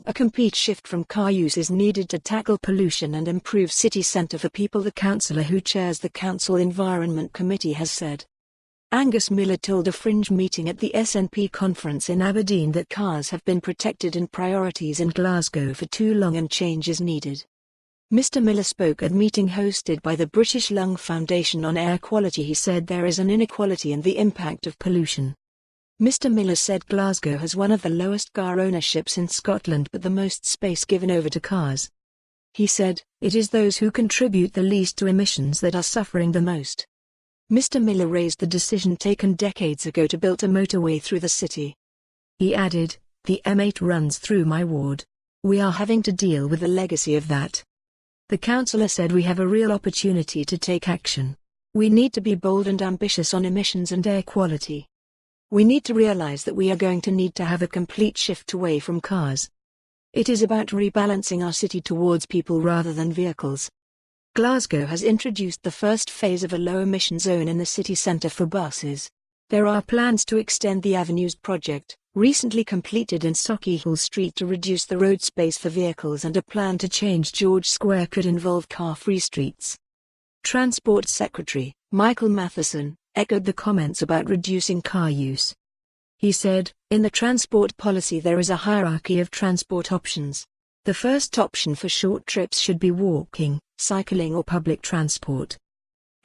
A complete shift from car use is needed to tackle pollution and improve city centre for people, the councillor who chairs the Council Environment Committee has said. Angus Millar told a fringe meeting at the SNP conference in Aberdeen that cars have been protected in priorities in Glasgow for too long and change is needed. Mr. Millar spoke at a meeting hosted by the British Lung Foundation on air quality. He said there is an inequality in the impact of pollution. Mr. Millar said Glasgow has one of the lowest car ownerships in Scotland but the most space given over to cars. He said, "It is those who contribute the least to emissions that are suffering the most." Mr. Millar raised the decision taken decades ago to build a motorway through the city. He added, "The M8 runs through my ward. We are having to deal with the legacy of that." The councillor said we have a real opportunity to take action. We need to be bold and ambitious on emissions and air quality. We need to realise that we are going to need to have a complete shift away from cars. It is about rebalancing our city towards people rather than vehicles. Glasgow has introduced the first phase of a low-emission zone in the city centre for buses. There are plans to extend the Avenues project, recently completed in Sauchiehall Street, to reduce the road space for vehicles, and a plan to change George Square could involve car-free streets. Transport Secretary Michael Matheson echoed the comments about reducing car use. He said, "In the transport policy there is a hierarchy of transport options. The first option for short trips should be walking, cycling or public transport.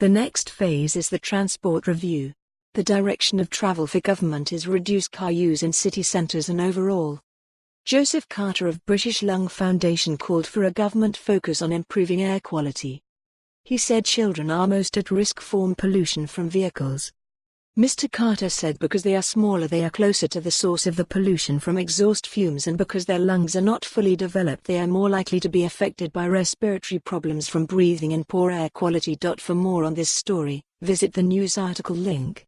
The next phase is the transport review. The direction of travel for government is reduce car use in city centres and overall." Joseph Carter of British Lung Foundation called for a government focus on improving air quality. He said children are most at risk from pollution from vehicles. Mr. Carter said because they are smaller they are closer to the source of the pollution from exhaust fumes, and because their lungs are not fully developed they are more likely to be affected by respiratory problems from breathing in poor air quality. For more on this story, visit the news article link.